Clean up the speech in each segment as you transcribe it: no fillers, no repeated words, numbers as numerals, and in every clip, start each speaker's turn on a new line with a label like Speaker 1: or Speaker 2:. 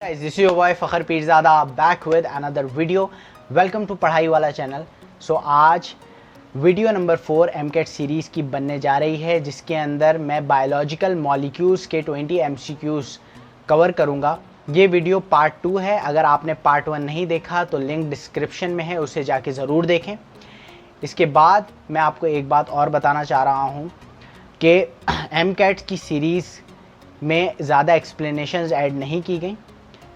Speaker 1: Guys, this is your boy Fakhar Pirzada back with another video. Welcome to पढ़ाई वाला channel. So आज video number 4 MCAT series की बनने जा रही है, जिसके अंदर मैं बायोलॉजिकल मॉलिक्यूल्स के 20 MCQs कवर करूँगा. ये वीडियो पार्ट 2 है. अगर आपने पार्ट 1 नहीं देखा तो लिंक डिस्क्रिप्शन में है, उसे जाके ज़रूर देखें. इसके बाद मैं आपको एक बात और बताना चाह रहा हूँ कि MCAT की सीरीज़ में ज़्यादा एक्सप्लेनेशंस ऐड नहीं की गई.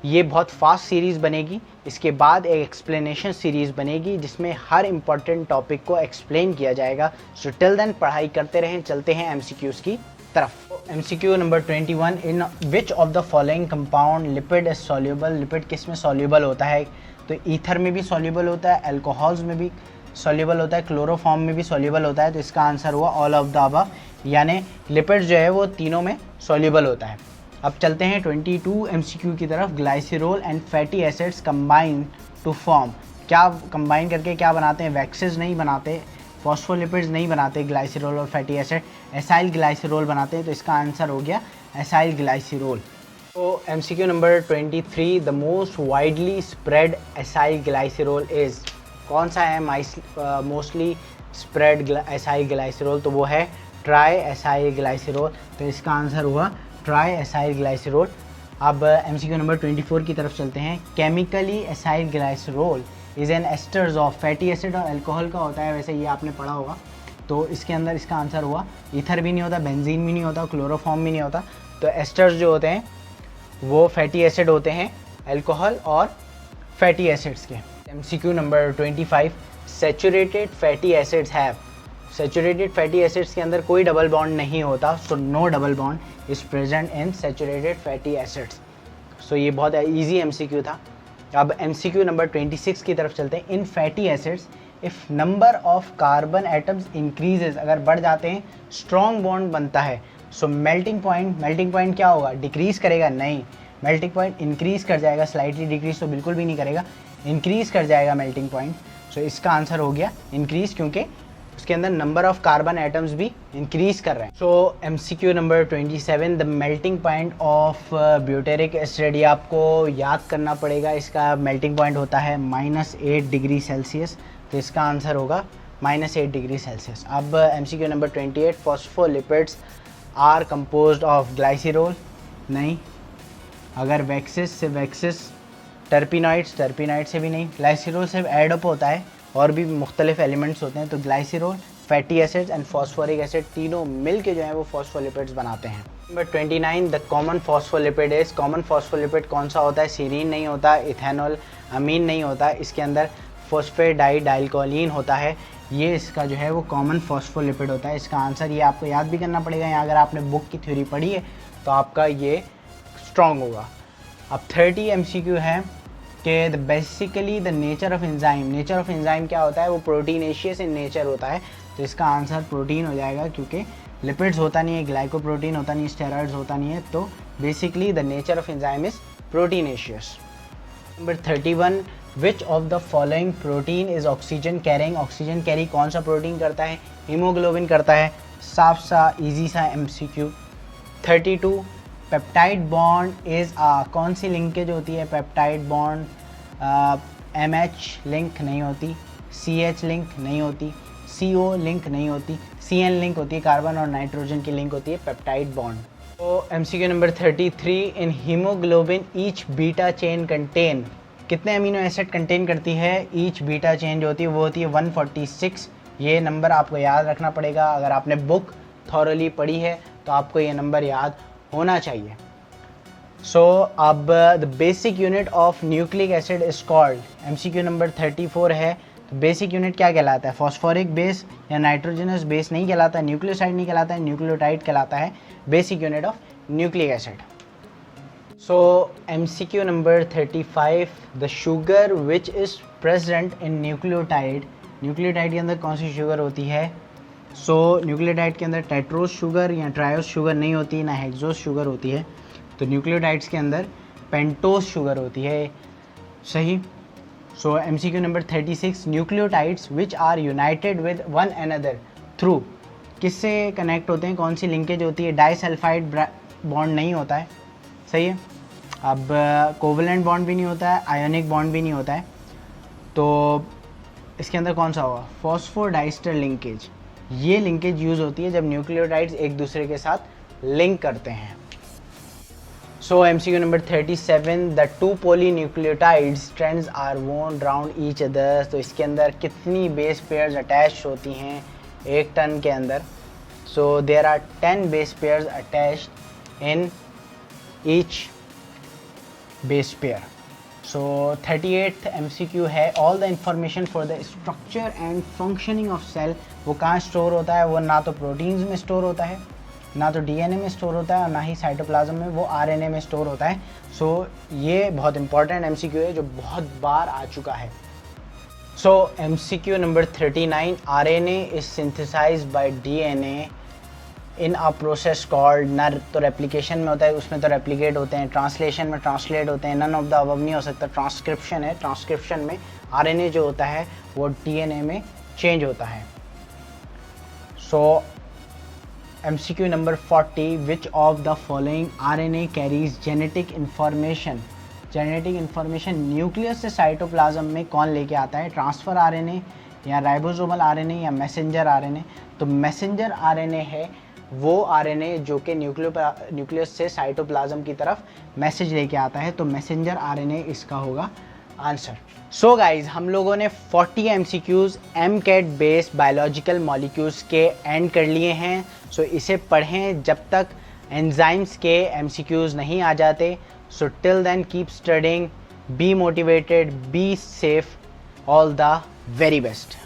Speaker 1: ये बहुत फास्ट सीरीज़ बनेगी. इसके बाद एक एक्सप्लेनेशन सीरीज़ बनेगी जिसमें हर इम्पॉर्टेंट टॉपिक को एक्सप्लेन किया जाएगा. सो टिल देन पढ़ाई करते रहें. चलते हैं MCQs की तरफ. MCQ number 21, in which of the following compound lipid is soluble. Lipid किस में सॉल्यूबल होता है? तो ईथर में भी सॉल्यूबल होता है, अल्कोहल्स में भी सॉल्यूबल होता है, क्लोरोफॉर्म में भी सॉल्यूबल होता है. तो इसका आंसर हुआ ऑल ऑफ द अबव, यानी लिपिड जो है वो तीनों में सॉल्यूबल होता है. अब चलते हैं 22 MCQ की तरफ. Glycerol and fatty acids combine to form. क्या कंबाइन करके क्या बनाते हैं? वैक्सेस नहीं बनाते, फॉस्फोलिपिड्स नहीं बनाते. ग्लाइसरॉल और फैटी एसिड एसाइल ग्लाइसरॉल बनाते हैं. तो इसका आंसर हो गया एसाइल ग्लाइसरॉल. तो MCQ number 23, the most widely spread acyl glycerol is. कौन सा है मोस्टली स्प्रेड एसाइल ग्लाइसरॉल? तो वो है ट्राई एसाइल ग्लाइसरॉल. तो इसका आंसर हुआ ट्राई एसाइल ग्लाइसरॉल. अब MCQ नंबर 24 की तरफ चलते हैं. Chemically acyl glycerol is an asters of fatty acid और अल्कोहल का होता है. वैसे ये आपने पढ़ा होगा. तो इसके अंदर इसका आंसर हुआ ईथर भी नहीं होता, बेंजीन भी नहीं होता, क्लोरोफॉर्म भी नहीं होता. तो एस्टर्स जो होते हैं वो फैटी एसिड होते हैं, अल्कोहल और फैटी एसिड्स के. MCQ number 25, saturated fatty acids have. Saturated fatty acids के अंदर कोई डबल बॉन्ड नहीं होता. So no double bond is present in saturated fatty acids. सो ये बहुत ईजी MCQ था. अब MCQ नंबर 26 की तरफ चलते हैं. In fatty acids if number of carbon atoms increases, अगर बढ़ जाते हैं स्ट्रॉन्ग बॉन्ड बनता है. सो मेल्टिंग पॉइंट क्या होगा? डिक्रीज़ करेगा? नहीं, मेल्टिंग पॉइंट इंक्रीज़ कर जाएगा. स्लाइटली डिक्रीज़ तो बिल्कुल भी नहीं करेगा, इंक्रीज़ कर जाएगा मेल्टिंग पॉइंट. सो इसका आंसर हो गया इंक्रीज़, क्योंकि उसके अंदर नंबर ऑफ कार्बन एटम्स भी इंक्रीज़ कर रहे हैं. So MCQ number 27, the melting point of butyric acid. ये आपको याद करना पड़ेगा. इसका मेल्टिंग पॉइंट होता है -8 डिग्री सेल्सियस. तो इसका आंसर होगा -8 डिग्री सेल्सियस. अब MCQ number 28, phospholipids are composed of glycerol. नहीं. अगर वैक्सेस टर्पिनॉइड्स से भी नहीं. ग्लाइसरॉल से ऐड अप होता है और भी मुख्तलिफ एलिमेंट्स होते हैं. तो glycerol, fatty acids and phosphoric acid तीनों मिल के जो है वो फॉस्फोलिपिड्स बनाते हैं. Number 29, the common phospholipid is. Common phospholipid कौन सा होता है? सीरीन नहीं होता, इथेनॉल, अमीन नहीं होता. इसके अंदर फॉस्फेडाइडाइलकोलिन होता है. ये इसका जो है वो कॉमन फॉस्फोलिपिड होता है. इसका आंसर ये आपको याद भी करना पड़ेगा. यहाँ अगर आपने बुक की थ्योरी पढ़ी है तो आपका ये स्ट्रॉन्ग होगा. अब 30 MCQ है कि basically the nature of enzyme. Nature of enzyme क्या होता है? वो प्रोटीनेशियस इन नेचर होता है. तो इसका आंसर प्रोटीन हो जाएगा, क्योंकि लिपिड्स होता नहीं है, ग्लाइकोप्रोटीन होता नहीं है, स्टेरॉइड्स होता नहीं है. तो basically the nature of enzyme is proteinaceous. Number 31, which of the following protein is oxygen carrying. Oxygen carry कौन सा प्रोटीन करता है? हीमोग्लोबिन करता है. साफ सा ईजी सा MCQ. 32, पेप्टाइड बॉन्ड इज़ कौन सी लिंकेज होती है? पेप्टाइड बॉन्ड MH लिंक नहीं होती, CH लिंक नहीं होती, CO लिंक नहीं होती, CN लिंक होती है. कार्बन और नाइट्रोजन की लिंक होती है पेप्टाइड बॉन्ड. तो MCQ number 33, in haemoglobin each beta chain contain. कितने अमीनो एसिड कंटेन करती है ईच बीटा चेन जो होती है? वो होती है 146. ये नंबर आपको याद रखना पड़ेगा. अगर आपने बुक थॉरली पढ़ी है तो आपको ये नंबर याद होना चाहिए. सो अब the basic unit of nucleic acid is called. MCQ number 34 है. तो बेसिक यूनिट क्या कहलाता है? फॉस्फोरिक बेस या नाइट्रोजनस बेस नहीं कहलाता, न्यूक्लियोसाइड नहीं कहलाता है, न्यूक्लियोटाइड कहलाता है basic unit of nucleic acid. So MCQ number 35, the sugar which is present in nucleotide. Nucleotide के अंदर कौन सी शुगर होती है? सो न्यूक्लियोटाइड के अंदर टेट्रोस शुगर या ट्रायोस शुगर नहीं होती, ना हेक्सोस शुगर होती है. तो न्यूक्लियोटाइड्स के अंदर पेंटोस शुगर होती है. सही. So MCQ number 36, nucleotides which are united with one another through. किससे कनेक्ट होते हैं? कौन सी लिंकेज होती है? डाइसल्फाइड बॉन्ड नहीं होता है. सही है. अब कोवलेंट बॉन्ड भी नहीं होता है, आयोनिक बॉन्ड भी नहीं होता है, तो इसके अंदर कौन सा होगा? Phosphodiester linkage. ये लिंकेज यूज़ होती है जब न्यूक्लियोटाइड्स एक दूसरे के साथ लिंक करते हैं। So MCQ number 37, the two polynucleotide strands are wound round each other. तो इसके अंदर कितनी बेस पेयर्स अटैच होती हैं एक टन के अंदर? So there are 10 base pairs attached in each base pair. So 38th MCQ है, all the information for the structure and functioning of cell. वो कहाँ स्टोर होता है? वो ना तो प्रोटीन्स में स्टोर होता है, ना तो DNA में स्टोर होता है, और ना ही साइटोप्लाज्म में, वो RNA में स्टोर होता है। सो ये बहुत इंपॉर्टेंट MCQ है जो बहुत बार आ चुका है। So MCQ number 39, RNA is synthesised by DNA in a process called, ना तो रेप्लिकेशन में होता है, उसमें तो रेप्लिकेट होते हैं, ट्रांसलेशन में ट्रांसलेट होते हैं, नन ऑफ द अबव नहीं हो सकता। ट्रांसक्रिप्शन है, ट्रांसक्रिप्शन में RNA जो होता है वो DNA में चेंज होता है। So MCQ number 40, which of the following RNA carries genetic information? Genetic information nucleus से साइटोप्लाज्म में कौन लेके आता है? ट्रांसफ़र RNA या राइबोसोमल RNA या मैसेंजर RNA? तो मैसेंजर RNA है वो RNA जो कि न्यूक्लियस से साइटोप्लाज्म की तरफ मैसेज लेके आता है, तो मैसेंजर RNA इसका होगा आंसर। सो गाइज, हम लोगों ने 40 MCQs MCAT based biological molecules के एंड कर लिए हैं। सो इसे पढ़ें जब तक एंजाइम्स के MCQs नहीं आ जाते। So till then keep studying, be motivated, be safe, all the very best.